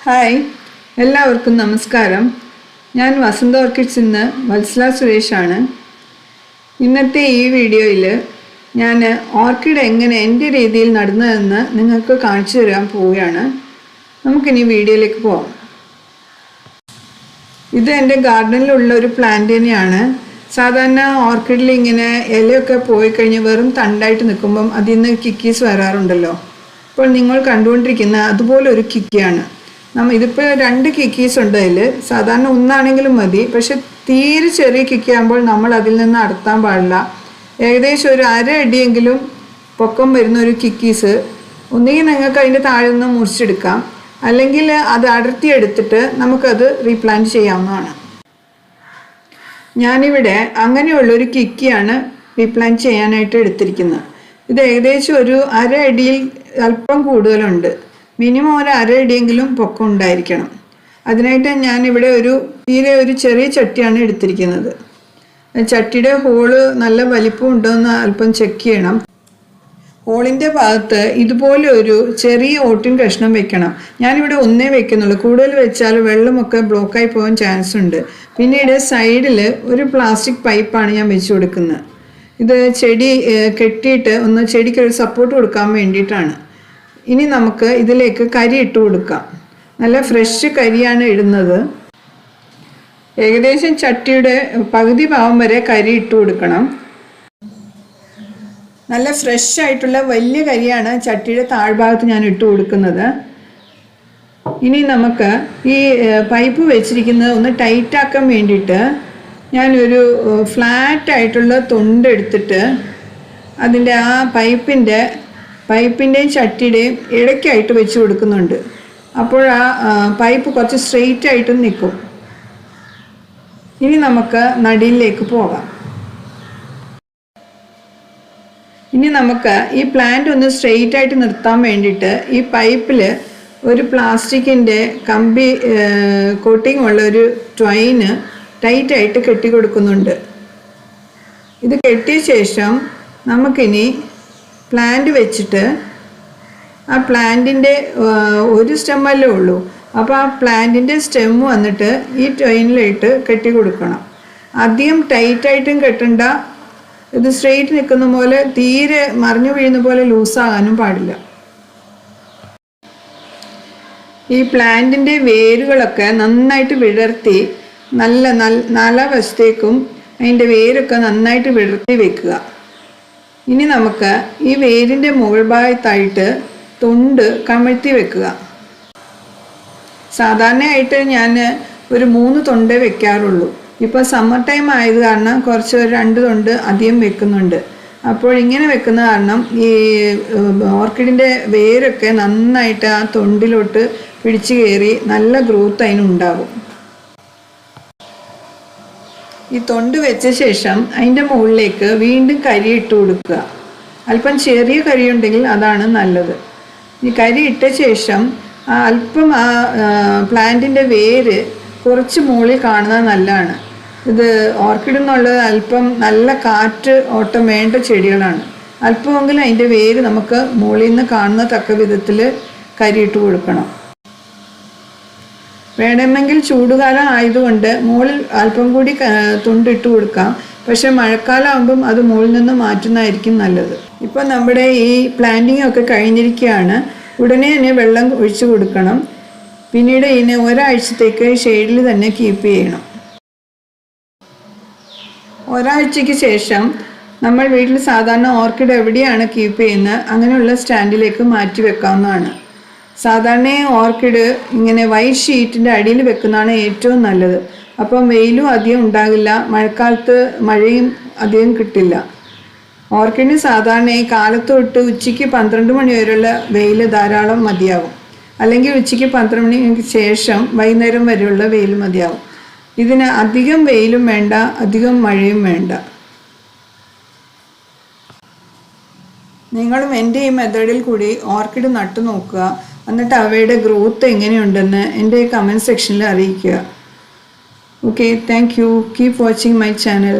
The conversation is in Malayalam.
ഹായ്, എല്ലാവർക്കും നമസ്കാരം. ഞാൻ വസന്ത ഓർക്കിഡ്സിൽ നിന്ന് വത്സല സുരേഷാണ്. ഇന്നത്തെ ഈ വീഡിയോയിൽ ഞാൻ ഓർക്കിഡ് എങ്ങനെ എൻ്റെ രീതിയിൽ നടുന്നതെന്ന് നിങ്ങൾക്ക് കാണിച്ചു തരാൻ പോവുകയാണ്. നമുക്കിനി വീഡിയോയിലേക്ക് പോകാം. ഇത് എൻ്റെ ഗാർഡനിലുള്ള ഒരു പ്ലാന്റ് തന്നെയാണ്. സാധാരണ ഓർക്കിഡിൽ ഇങ്ങനെ ഇലയൊക്കെ പോയി കഴിഞ്ഞ് വെറും തണ്ടായിട്ട് നിൽക്കുമ്പം അതിൽ നിന്ന് കിക്കീസ് വരാറുണ്ടല്ലോ. അപ്പോൾ നിങ്ങൾ കണ്ടുകൊണ്ടിരിക്കുന്ന അതുപോലെ ഒരു കിക്കിയാണ്. ഇതിപ്പോൾ 2 കിക്കീസ് ഉണ്ട്. അതിൽ സാധാരണ ഒന്നാണെങ്കിലും മതി. പക്ഷെ തീരെ ചെറിയ കിക്കി ആകുമ്പോൾ നമ്മൾ അതിൽ നിന്ന് അടർത്താൻ പാടില്ല. ഏകദേശം ഒരു 1/2 അടിയെങ്കിലും പൊക്കം വരുന്ന ഒരു കിക്കീസ് ഒന്നുകിൽ നിങ്ങൾക്ക് അതിൻ്റെ താഴെ നിന്ന് മുറിച്ചെടുക്കാം, അല്ലെങ്കിൽ അത് അടർത്തിയെടുത്തിട്ട് നമുക്കത് റീപ്ലാന്റ് ചെയ്യാവുന്നതാണ്. ഞാനിവിടെ അങ്ങനെയുള്ളൊരു കിക്കിയാണ് റീപ്ലാന്റ് ചെയ്യാനായിട്ട് എടുത്തിരിക്കുന്നത്. ഇത് ഏകദേശം ഒരു 1/2 അടിയിൽ അല്പം കൂടുതലുണ്ട്. മിനിമം ഒരു 1/2 അടിയെങ്കിലും പൊക്കം ഉണ്ടായിരിക്കണം. അതിനായിട്ട് ഞാനിവിടെ തീരെ ഒരു ചെറിയ ചട്ടിയാണ് എടുത്തിരിക്കുന്നത്. ചട്ടിയുടെ ഹോള് നല്ല വലിപ്പം ഉണ്ടോ എന്ന് അല്പം ചെക്ക് ചെയ്യണം. ഹോളിൻ്റെ ഭാഗത്ത് ഇതുപോലെ ഒരു ചെറിയ ഓട്ടിൻ കഷ്ണം വെക്കണം. ഞാനിവിടെ ഒന്നേ വെക്കുന്നുള്ളൂ. കൂടുതൽ വെച്ചാൽ വെള്ളമൊക്കെ ബ്ലോക്കായി പോകാൻ ചാൻസ് ഉണ്ട്. പിന്നീട് സൈഡിൽ ഒരു പ്ലാസ്റ്റിക് പൈപ്പാണ് ഞാൻ വെച്ച് കൊടുക്കുന്നത്. ഇത് ചെടി കെട്ടിയിട്ട് ചെടിക്കൊരു സപ്പോർട്ട് കൊടുക്കാൻ വേണ്ടിയിട്ടാണ്. ഇനി നമുക്ക് ഇതിലേക്ക് കരി ഇട്ട് കൊടുക്കാം. നല്ല ഫ്രഷ് കരിയാണ് ഇടുന്നത്. ഏകദേശം ചട്ടിയുടെ പകുതി ഭാഗം വരെ കരി ഇട്ട് കൊടുക്കണം. നല്ല ഫ്രഷ് ആയിട്ടുള്ള വലിയ കരിയാണ് ചട്ടിയുടെ താഴ്ഭാഗത്ത് ഞാൻ ഇട്ട് കൊടുക്കുന്നത്. ഇനി നമുക്ക് ഈ പൈപ്പ് വെച്ചിരിക്കുന്നത് ഒന്ന് ടൈറ്റാക്കാൻ വേണ്ടിയിട്ട് ഞാനൊരു ഫ്ലാറ്റ് ആയിട്ടുള്ള തൊണ്ട് എടുത്തിട്ട് അതിൻ്റെ ആ പൈപ്പിൻ്റെയും ചട്ടിയുടെയും ഇടയ്ക്കായിട്ട് വെച്ച് കൊടുക്കുന്നുണ്ട്. അപ്പോൾ ആ പൈപ്പ് കുറച്ച് സ്ട്രെയിറ്റ് ആയിട്ട് നിൽക്കും. ഇനി നമുക്ക് നടിയിലേക്ക് പോകാം. ഇനി നമുക്ക് ഈ പ്ലാന്റ് ഒന്ന് സ്ട്രെയിറ്റ് ആയിട്ട് നിർത്താൻ വേണ്ടിയിട്ട് ഈ പൈപ്പിൽ ഒരു പ്ലാസ്റ്റിക്കിൻ്റെ കമ്പി കോട്ടിംഗ് ഉള്ള ഒരു ട്വൈന് ടൈറ്റായിട്ട് കെട്ടി കൊടുക്കുന്നുണ്ട്. ഇത് കെട്ടിയ ശേഷം നമുക്കിനി പ്ലാന്റ് വെച്ചിട്ട് ആ പ്ലാന്റിൻ്റെ ഒരു സ്റ്റെമ്മല്ലേ ഉള്ളൂ. അപ്പോൾ ആ പ്ലാന്റിൻ്റെ സ്റ്റെം വന്നിട്ട് ഈ ട്വൈനിലിട്ട് കെട്ടി കൊടുക്കണം. അധികം ടൈറ്റായിട്ടും കെട്ടണ്ട. ഇത് സ്ട്രെയിറ്റ് നിൽക്കുന്ന പോലെ തീരെ മറിഞ്ഞു വീഴുന്ന പോലെ ലൂസാകാനും പാടില്ല. ഈ പ്ലാന്റിൻ്റെ വേരുകളൊക്കെ നന്നായിട്ട് വിടർത്തി നല്ല വശത്തേക്കും അതിൻ്റെ വേരൊക്കെ നന്നായിട്ട് വിടർത്തി വെക്കുക. ഇനി നമുക്ക് ഈ വേരിൻ്റെ മുകൾ ഭാഗത്തായിട്ട് തൊണ്ട് കമഴ്ത്തി വെക്കുക. സാധാരണയായിട്ട് ഞാൻ ഒരു 3 തൊണ്ടേ വെക്കാറുള്ളൂ. ഇപ്പോൾ സമ്മർ ടൈം ആയത് കാരണം കുറച്ച് 2 തൊണ്ട് അധികം വെക്കുന്നുണ്ട്. അപ്പോൾ ഇങ്ങനെ വെക്കുന്ന കാരണം ഈ ഓർക്കിഡിൻ്റെ വേരൊക്കെ നന്നായിട്ട് ആ തൊണ്ടിലോട്ട് പിടിച്ചു കയറി നല്ല ഗ്രോത്ത് അതിനുണ്ടാകും. ഈ തൊണ്ട് വെച്ച ശേഷം അതിൻ്റെ മുകളിലേക്ക് വീണ്ടും കരി ഇട്ട് കൊടുക്കുക. അല്പം ചെറിയ കരി ഉണ്ടെങ്കിൽ അതാണ് നല്ലത്. ഈ കരി ഇട്ട ശേഷം അല്പം ആ പ്ലാന്റിൻ്റെ വേര് കുറച്ച് മുകളിൽ കാണുന്നത് നല്ലതാണ്. ഇത് ഓർക്കിഡ് എന്നുള്ളത് അല്പം നല്ല കാറ്റ് ഓട്ടം വേണ്ട ചെടികളാണ്. അല്പമെങ്കിലും അതിൻ്റെ വേര് നമുക്ക് മുകളിൽ നിന്ന് കാണുന്ന തക്ക വിധത്തിൽ കരി ഇട്ട് കൊടുക്കണം. വേണമെങ്കിൽ ചൂടുകാലം ആയതുകൊണ്ട് മുകളിൽ അല്പം കൂടി തൊണ്ടിട്ട് കൊടുക്കാം. പക്ഷെ മഴക്കാലം ആകുമ്പം അത് മുകളിൽ നിന്ന് മാറ്റുന്നതായിരിക്കും നല്ലത്. ഇപ്പം നമ്മുടെ ഈ പ്ലാന്റിങ് ഒക്കെ കഴിഞ്ഞിരിക്കുകയാണ്. ഉടനെ തന്നെ വെള്ളം ഒഴിച്ചു കൊടുക്കണം. പിന്നീട് ഇതിനെ ഒരാഴ്ചത്തേക്ക് ഷെയ്ഡിൽ തന്നെ കീപ്പ് ചെയ്യണം. ഒരാഴ്ചയ്ക്ക് ശേഷം നമ്മൾ വീട്ടിൽ സാധാരണ ഓർക്കിഡ് എവിടെയാണ് കീപ്പ് ചെയ്യുന്നത് അങ്ങനെയുള്ള സ്റ്റാൻഡിലേക്ക് മാറ്റി വെക്കാവുന്നതാണ്. സാധാരണ ഓർക്കിഡ് ഇങ്ങനെ വൈറ്റ് ഷീറ്റിൻ്റെ അടിയിൽ വെക്കുന്നതാണ് ഏറ്റവും നല്ലത്. അപ്പം വെയിലും അധികം ഉണ്ടാകില്ല, മഴക്കാലത്ത് മഴയും അധികം കിട്ടില്ല. ഓർക്കിഡിന് സാധാരണ കാലത്ത് തൊട്ട് ഉച്ചയ്ക്ക് 12 മണി വരെയുള്ള വെയിൽ ധാരാളം മതിയാവും. അല്ലെങ്കിൽ ഉച്ചയ്ക്ക് 12 മണിക്ക് ശേഷം വൈകുന്നേരം വരെയുള്ള വെയിൽ മതിയാവും. ഇതിന് അധികം വെയിലും വേണ്ട, അധികം മഴയും വേണ്ട. നിങ്ങളും എൻ്റെ ഈ മെത്തേഡിൽ കൂടി ഓർക്കിഡ് നട്ടു നോക്കുക. എന്നിട്ട് അവയുടെ ഗ്രോത്ത് എങ്ങനെയുണ്ടെന്ന് എൻ്റെ കമൻറ്റ് സെക്ഷനിൽ അറിയിക്കുക. Okay, thank you. Keep watching my channel.